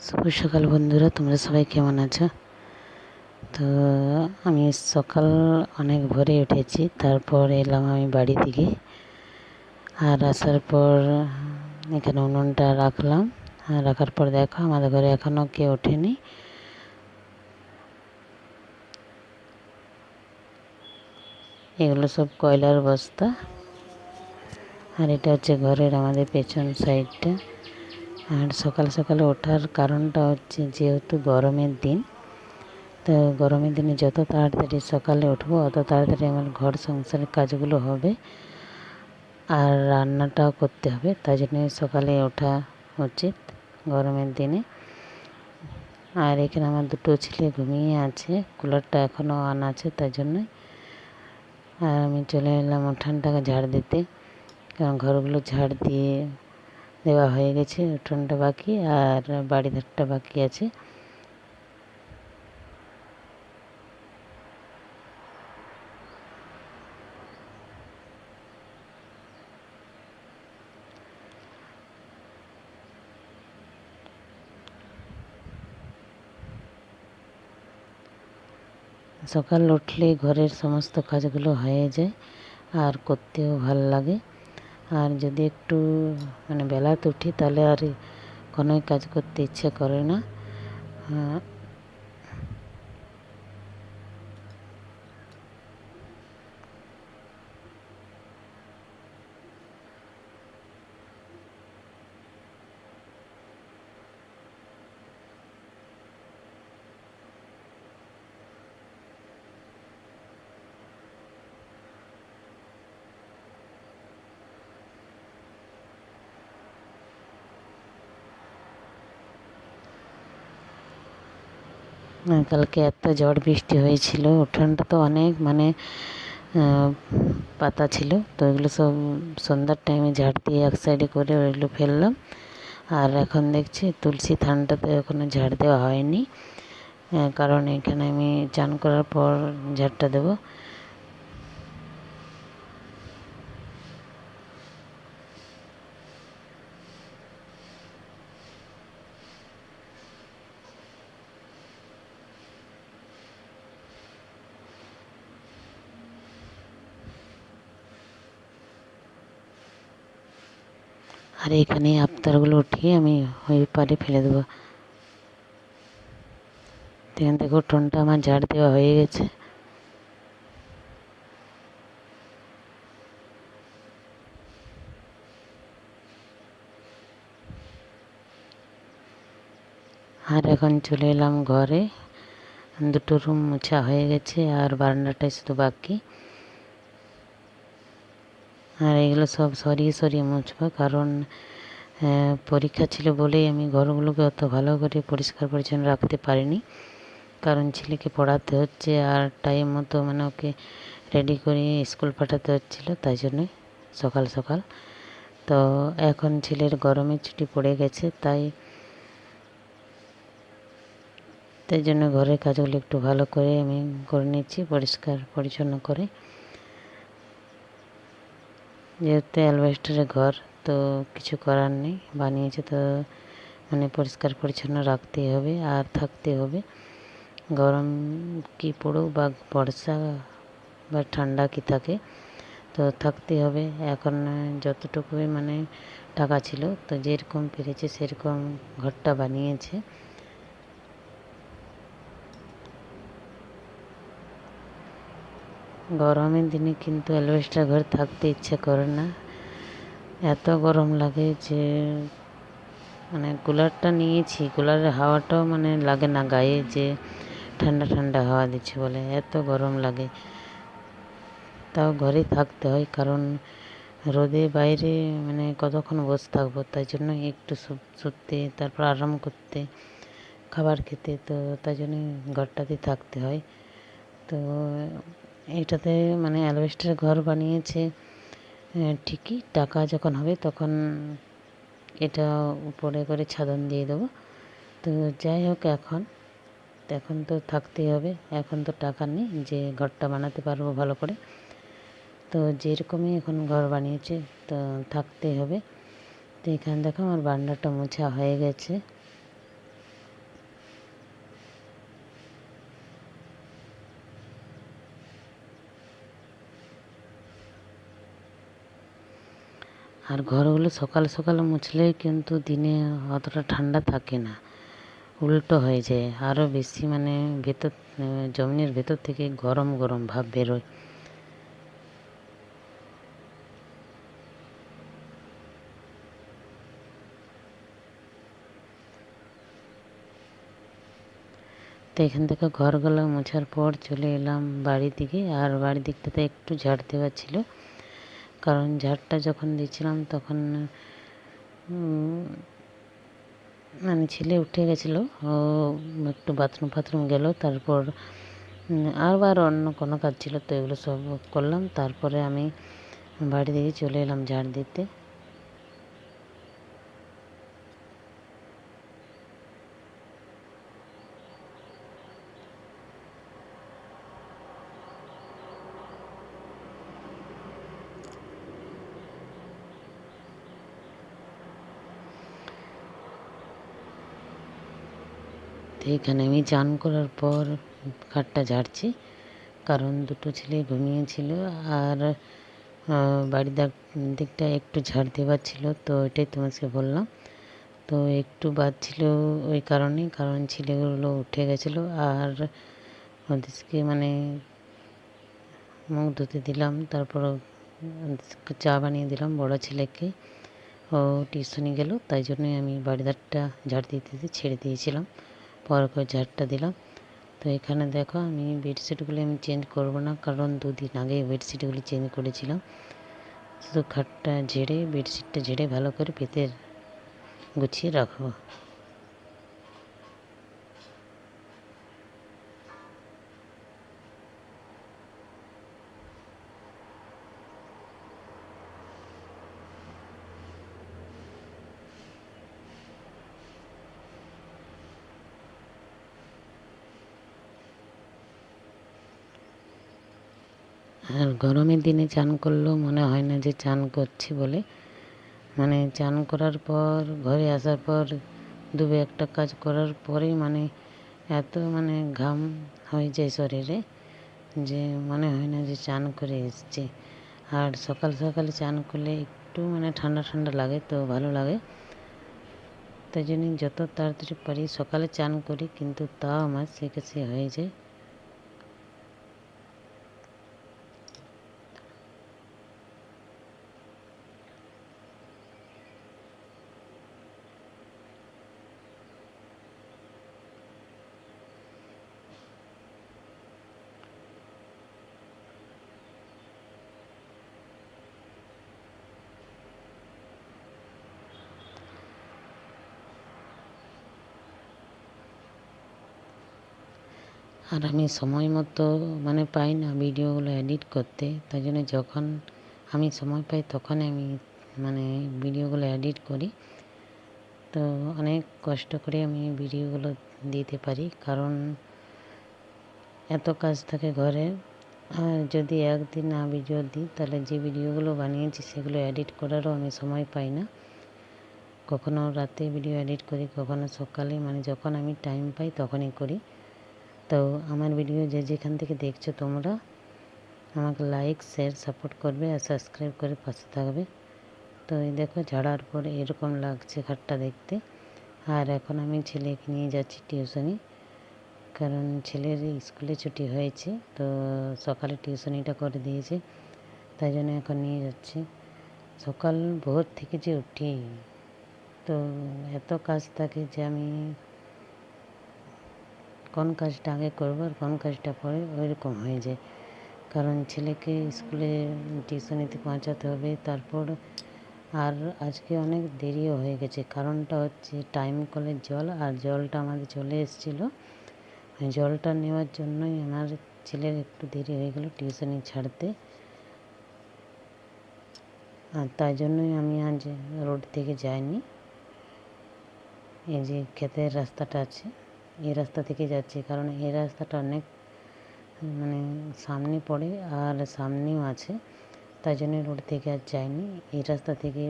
শুভ সকাল বন্ধুরা, তোমরা সবাই কেমন আছো? তো আমি সকাল অনেক ভোরে উঠেছি, তারপর এলাম আমি বাড়ি থেকে। আর আসার পর এখানে উনুনটা রাখলাম। আর রাখার পর দেখো আমাদের ঘরে এখনও কেউ ওঠেনি। এগুলো সব কয়লার বস্তা। আর এটা হচ্ছে ঘরের আমাদের পেছন সাইডটা। আর সকাল সকালে ওঠার কারণটা হচ্ছে যেহেতু গরমের দিন, তো গরমের দিনে যত তাড়াতাড়ি সকালে উঠবো অত তাড়াতাড়ি আমার ঘর সংসারের কাজগুলো হবে আর রান্নাটাও করতে হবে। তাই জন্য সকালে ওঠা উচিত গরমের দিনে। আর এখানে আমার দুটো ছেলে ঘুমিয়ে আছে, কুলারটা এখনও অন আছে তাই জন্যই। আর আমি চলে এলাম উঠানটাকে ঝাড় দিতে, কারণ ঘরগুলো ঝাড় দিয়ে দেওয়া হয়ে গেছে। উঠোনটা বাকি আর বাড়ি ধারটা বাকি আছে। সকাল উঠলে ঘরের সমস্ত কাজগুলো হয়ে যায় আর করতেও ভালো লাগে। আর যদি একটু বেলাতে উঠি তাহলে আর কোনোই কাজ করতে ইচ্ছে করে না। কালকে এত ঝড় বৃষ্টি হয়েছিল, উঠানটা তো অনেক পাতা ছিল, তো এগুলো সব সন্ধ্যার টাইমে ঝাড় দিয়ে এক সাইডে করে ওইগুলো ফেললাম। আর এখন দেখছি তুলসী থানটাতে এখনও ঝাড় দেওয়া হয়নি, কারণ এখানে আমি চান করার পর ঝাড়টা দেবো। আর এখানে আবতারগুলো উঠিয়ে আমি ওই পারে ফেলে দেবো। এখান থেকে উঠোনটা আমার ঝাড় দেওয়া হয়ে গেছে। আর এখন চলে এলাম ঘরে। দুটো রুম মোছা হয়ে গেছে আর বারান্দাটাই শুধু বাকি। আর এগুলো সব সরিয়ে সরিয়ে মুছবো, কারণ পরীক্ষা ছিল বলেই আমি ঘরগুলোকে অত ভালো করে পরিষ্কার পরিচ্ছন্ন রাখতে পারিনি, কারণ ছেলেকে পড়াতে হচ্ছে আর টাইম মতো ওকে রেডি করে স্কুল পাঠাতে হচ্ছিলো, তাই জন্যই সকাল সকাল। তো এখন ছেলের গরমের ছুটি পড়ে গেছে, তাই জন্য ঘরের কাজগুলো একটু ভালো করে আমি করে নিচ্ছি, পরিষ্কার পরিচ্ছন্ন করে। যেহেতু অ্যালবেস্টারের ঘর, তো কিছু করার নেই, বানিয়েছে তো পরিষ্কার পরিচ্ছন্ন রাখতেই হবে আর থাকতে হবে। গরম কি পড়ুক বা বর্ষা বা ঠান্ডা কি থাকে, তো থাকতে হবে। এখন যতটুকুই টাকা ছিল, তো যেরকম পেরেছে সেরকম ঘরটা বানিয়েছে। গরমের দিনে কিন্তু অ্যালবেস্টার ঘর থাকতে ইচ্ছে করে না, এত গরম লাগে যে কুলারটা নিয়েছি, কুলারের হাওয়াটাও লাগে না গায়ে, যে ঠান্ডা ঠান্ডা হাওয়া দিচ্ছে বলে, এত গরম লাগে। তাও ঘরে থাকতে হয়, কারণ রোদে বাইরে কতক্ষণ বসে থাকবো, তাই জন্য একটু শুতে, তারপর আরাম করতে, খাবার খেতে, তো তাই জন্য ঘরটাতে থাকতে হয়। তো এটাতে অ্যালবেস্টারের ঘর বানিয়েছে ঠিকই, টাকা যখন হবে তখন এটা উপরে করে ছাদন দিয়ে দেবো। তো যাই হোক, এখন তো থাকতেই হবে, এখন তো টাকা নেই যে ঘরটা বানাতে পারবো ভালো করে, তো যেরকমই এখন ঘর বানিয়েছে তো থাকতেই হবে। তো এখানে দেখো আমার বারান্দাটা মোছা হয়ে গেছে। আর ঘরগুলো সকাল সকাল মুছলে কিন্তু দিনে অতটা ঠান্ডা থাকে না, উল্টো হয়ে যায়, আরও বেশি মানে ভেতর জমিনের ভেতর থেকে গরম গরম ভাব বেরোয়। তো এখান থেকে ঘরগুলো মোছার পর চলে এলাম বাড়ির দিকে। আর বাড়ির দিকটাতে একটু ঝাড় দেওয়া ছিল, কারণ ঝাড়টা যখন দিচ্ছিলাম তখন মানে ছেলে উঠে গেছিলো, ও একটু বাথরুম গেল, তারপর আবার অন্য কোনো কাজ ছিল, তো এগুলো সব করলাম। তারপরে আমি বাড়ি দিকে চলে এলাম ঝাড় দিতে। তো এখানে আমি চান করার পর খাটটা ঝাড়ছি, কারণ দুটো ছেলে ঘুমিয়েছিল আর বাড়ির দিকটা একটু ঝাড় দেওয়ার ছিল, তো এটাই তোমাকে বললাম। তো একটু বাদ ছিল ওই কারণেই, কারণ ছেলেগুলো উঠে গেছিলো আর ওদেরকে মানে মুখ ধুতে দিলাম, তারপর চা বানিয়ে দিলাম বড় ছেলেকে, ও টিউশনি গেল, তাই জন্যই আমি বাড়িদারটা ঝাড় দিতে ছেড়ে দিয়েছিলাম, পর করে ঝাড়টা দিলাম। তো এখানে দেখো আমি বেডশিটগুলি আমি চেঞ্জ করবো না, কারণ 2 দিন আগে বেডশিটগুলি চেঞ্জ করেছিলাম। শুধু খাটটা ঝেড়ে বেডশিটটা ঝেড়ে ভালো করে পেতে গুছিয়ে রাখবো। আর গরমের দিনে চান করলেও মনে হয় না যে চান করছি বলে, মানে চান করার পর ঘরে আসার পর 2-1টা কাজ করার পরেই মানে এত মানে ঘাম হয়ে যায় শরীরে যে মনে হয় না যে চান করে এসছি। আর সকাল সকালে চান করলে একটু মানে ঠান্ডা ঠান্ডা লাগে, তো ভালো লাগে, তাই জন্যই যত তাড়াতাড়ি পারি সকালে চান করি, কিন্তু তাও আমার সে হয়ে যায়। আর আমি সময় মতো মানে পাই না ভিডিওগুলো এডিট করতে, তাই জন্য যখন আমি সময় পাই তখন আমি মানে ভিডিওগুলো এডিট করি। তো অনেক কষ্ট করে আমি ভিডিওগুলো দিতে পারি, কারণ এত কাজ থাকে ঘরে। আর যদি একদিন না ভিডিও দিই, তাহলে যে ভিডিওগুলো বানিয়েছি সেগুলো এডিট করারও আমি সময় পাই না। কখনো রাতে ভিডিও এডিট করি, কখনো সকালে, মানে যখন আমি টাইম পাই তখনই করি। তো আমার ভিডিও যে যেখান থেকে দেখছো তোমরা আমাকে লাইক শেয়ার সাপোর্ট করবে আর সাবস্ক্রাইব করে পাশে থাকবে। তো এই দেখো ঝাড়ার পরে এরকম লাগছে খাটটা দেখতে। আর এখন আমি ছেলেকে নিয়ে যাচ্ছি টিউশনি, কারণ ছেলের স্কুলে ছুটি হয়েছে, তো সকালে টিউশনিটা করে দিয়েছে, তাই জন্য এখন নিয়ে যাচ্ছি। সকাল ভোর থেকে যে উঠি, তো এত কাজ থাকে যে আমি কোন কাজটা আগে করবো আর কোন কাজটা পরে ওইরকম হয়ে যায়, কারণ ছেলেকে স্কুলে টিউশনিতে পৌঁছাতে হবে। তারপর আর আজকে অনেক দেরিও হয়ে গেছে, কারণটা হচ্ছে টাইম কলের জল, আর জলটা আমাদের চলে এসেছিলো, জলটা নেওয়ার জন্যই আমার ছেলের একটু দেরি হয়ে গেল টিউশনি ছাড়তে। আর তাই জন্যই আমি আজ রোড থেকে যাইনি, এই যে ক্ষেতের রাস্তাটা আছে এই রাস্তা থেকে যাচ্ছি, কারণ এই রাস্তাটা অনেক মানে সামনে পড়ে আর সামনেও আছে, তাই জন্য রোড থেকে আর যাইনি, এই রাস্তা থেকে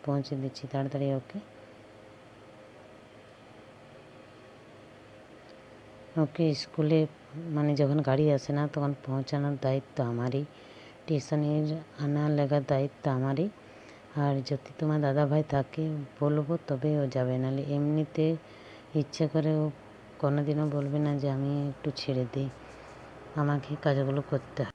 পৌঁছে দিচ্ছি তাড়াতাড়ি ওকে। ওকে স্কুলে মানে যখন গাড়ি আসে না তখন পৌঁছানোর দায়িত্ব আমারই, টিউশনির আনার লেগার দায়িত্ব আমারই। আর যদি তোমার দাদাভাই থাকে বলবো তবে ও যাবে, নাহলে এমনিতে ইচ্ছে করে ও কোনোদিনও বলবে না যে আমি একটু ছেড়ে দিই, আমাকে কাজগুলো করতে হয়।